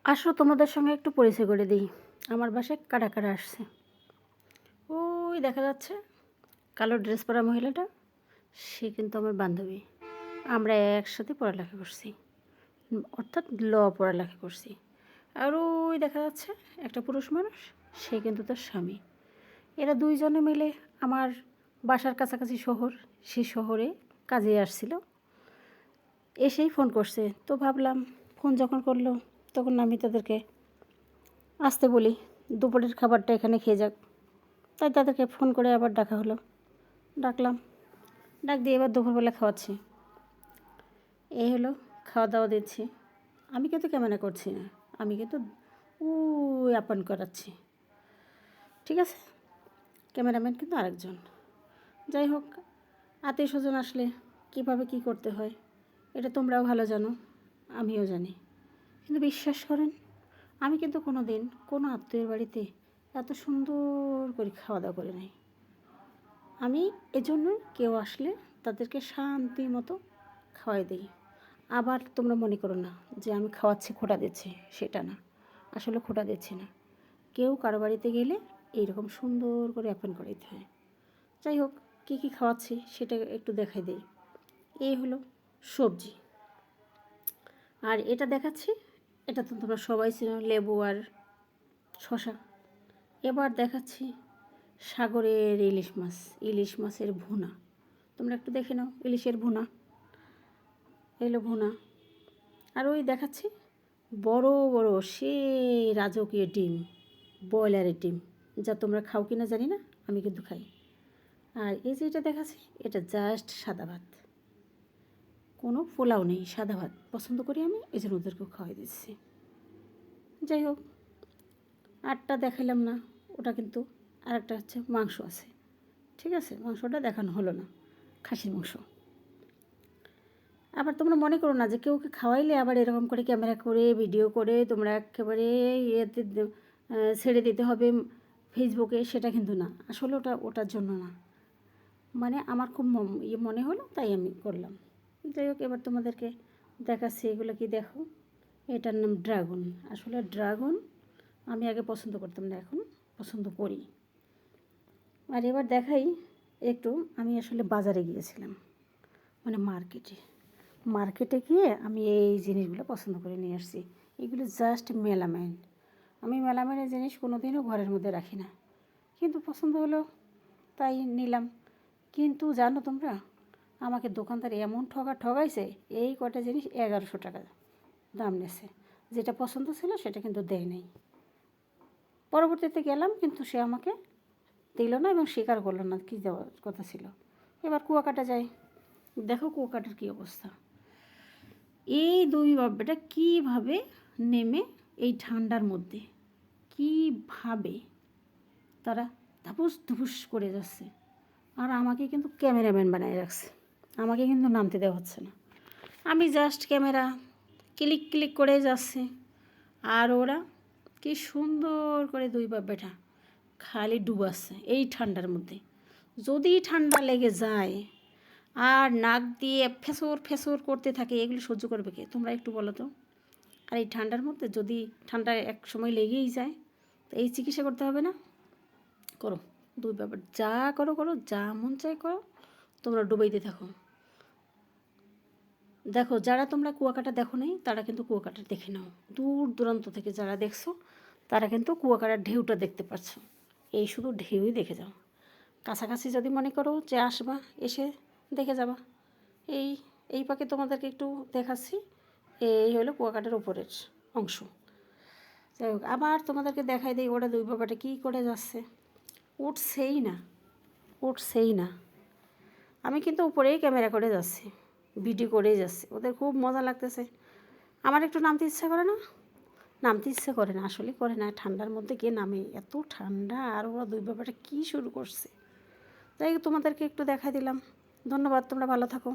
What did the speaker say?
আসো তোমাদের সঙ্গে একটু পরিচয় করে দিই। আমার বাসায় কারা কারা আসছে। ওই দেখা যাচ্ছে কালো ড্রেস পরা মহিলাটা, সে কিন্তু আমার বান্ধবী। আমরা একসাথে পড়ালেখা করছি, অর্থাৎ পড়ালেখা করছি। আর ওই দেখা যাচ্ছে একটা পুরুষ মানুষ, সে কিন্তু তার স্বামী। এরা দুইজনে মিলে আমার বাসার কাছাকাছি শহর, সেই শহরে কাজে আসছিল। এসেই ফোন করছে, তো ভাবলাম ফোন যখন করলো তখন আমি তাদেরকে আসতে বলি, দুপুরের খাবারটা এখানে খেয়ে যাক। তাই তাদেরকে ফোন করে আবার ডাকা হলো, ডাকলাম, ডাক দিয়ে এবার দুপুরবেলা খাওয়াচ্ছি। এই হলো, খাওয়া দাওয়া দিচ্ছি। আমি কিন্তু ক্যামেরা করছি না, আমি কিন্তু আপ্যায়ন করাচ্ছি, ঠিক আছে? ক্যামেরাম্যান কিন্তু আরেকজন। যাই হোক, আত্মীয় স্বজন আসলে কীভাবে কী করতে হয় এটা তোমরাও ভালো জানো, আমিও জানি। কিন্তু বিশ্বাস করেন, আমি কিন্তু কোনো দিন কোনো আত্মীয়ের বাড়িতে এত সুন্দর করে খাওয়া দাওয়া করে নাই। আমি এজন্য কেউ আসলে তাদেরকে শান্তি মতো খাওয়াই দিই। আবার তোমরা মনে করো না যে আমি খাওয়াচ্ছি খোটা দিচ্ছি, সেটা না, আসলে খোটা দিচ্ছি না। কেউ কারো বাড়িতে গেলে এইরকম সুন্দর করে আপ্যায়ন করাইতে হয়। যাই হোক, কী কী খাওয়াচ্ছি সেটা একটু দেখাই দিই। এই হলো সবজি, আর এটা দেখাচ্ছি, এটা তো তোমরা সবাই চেনো, লেবু আর শশা। এবার দেখাচ্ছি সাগরের ইলিশ মাছ, ইলিশ মাছের ভুনা। তোমরা একটু দেখে নাও, ইলিশের ভুনা, এলো ভুনা। আর ওই দেখাচ্ছি বড় বড় সেই রাজকীয় ডিম, ব্রয়লারের ডিম, যা তোমরা খাও কি না জানি না, আমি কিন্তু খাই। আর এই যে এটা দেখাচ্ছি, এটা জাস্ট সাদা ভাত, কোনো পোলাও নেই, সাদা ভাত পছন্দ করি আমি, এই জন্য ওদেরকেও খাওয়াই দিচ্ছি। যাই হোক, আটটা দেখাইলাম না, ওটা কিন্তু আরেকটা হচ্ছে মাংস আছে, ঠিক আছে? মাংসটা দেখানো হলো না, খাসির মাংস। আবার তোমরা মনে করো না যে কেউকে খাওয়াইলে আবার এরকম করে ক্যামেরা করে ভিডিও করে তোমরা একেবারে ইয়েতে ছেড়ে দিতে হবে ফেসবুকে, সেটা কিন্তু না, আসলে ওটার জন্য না, মানে আমার খুব মনে হলো তাই আমি করলাম। যাই হোক, এবার তোমাদেরকে দেখাচ্ছি এগুলো কি দেখো। এটার নাম ড্রাগন। আসলে ড্রাগন আমি আগে পছন্দ করতাম না, এখন পছন্দ করি। আর এবার দেখাই একটু, আমি আসলে বাজারে গিয়েছিলাম, মানে মার্কেটে গিয়ে আমি এই জিনিসগুলো পছন্দ করে নিয়ে আসছি। এগুলো জাস্ট মেলামাইন। আমি মেলামাইনের জিনিস কোনো দিনও ঘরের মধ্যে রাখি না, কিন্তু পছন্দ হলো তাই নিলাম। কিন্তু জানো তোমরা, আমাকে দোকানদার এমন ঠগাইছে, এই কটা জিনিস 1100 টাকা দাম নিয়েছে। যেটা পছন্দ ছিল সেটা কিন্তু দেয় নাই। পরবর্তীতে গেলাম, কিন্তু সে আমাকে দিল না এবং স্বীকার করলো না কী দেওয়ার কথা ছিল। এবার কুয়াকাটা যাই, দেখো কুয়াকাটার কী অবস্থা। এই দুই বাব্বাটা কীভাবে নেমে এই ঠান্ডার মধ্যে কীভাবে তারা ধুপুস করে যাচ্ছে, আর আমাকে কিন্তু ক্যামেরাম্যান বানিয়ে রাখছে, আমাকে কিন্তু নামতে দেওয়া হচ্ছে না। আমি জাস্ট ক্যামেরা ক্লিক করে যাচ্ছে, আর ওরা কি সুন্দর করে দুই বাব্বাটা খালি ডুবাচ্ছে এই ঠান্ডার মধ্যে। যদি ঠান্ডা লেগে যায় আর নাক দিয়ে ফেসর করতে থাকে, এগুলো সহ্য করবে কে? তোমরা একটু বলো তো। আর এই ঠান্ডার মধ্যে যদি ঠান্ডা এক সময় লেগেই যায়, তো এই চিকিৎসা করতে হবে না? করো, দুই ব্যাপার যা করো, যা মন চাই করো, তোমরা ডুবাইতে থাকো। দেখো, যারা তোমরা কুয়াকাটা দেখো নাই তারা কিন্তু কুয়াকাটা দেখে নাও। দূর দূরান্ত থেকে যারা দেখছো তারা কিন্তু কুয়াকাটার ঢেউটা দেখতে পাচ্ছ। এই শুধু ঢেউই দেখে যাও। কাছাকাছি যদি মনে করো যে আসবা, এসে দেখে যাবা। এই এই পাকে তোমাদেরকে একটু দেখাচ্ছি, এই হলো কুয়াকাটার উপরের অংশ। যাই হোক, আবার তোমাদেরকে দেখাই দিই ওরা দুই বাবাটা কী করে যাচ্ছে। উঠছেই না। আমি কিন্তু উপরেই ক্যামেরা করে যাচ্ছি, ভিডিও করেই যাচ্ছি, ওদের খুব মজা লাগতেছে। আমার একটু নামতে ইচ্ছা করে না, আসলে করে না। ঠান্ডার মধ্যে গিয়ে নামে, এত ঠান্ডা, আর ওরা দুই বাবাটা কী শুরু করছে। তাই তোমাদেরকে একটু দেখাই দিলাম। ধন্যবাদ, তোমরা ভালো থাকো।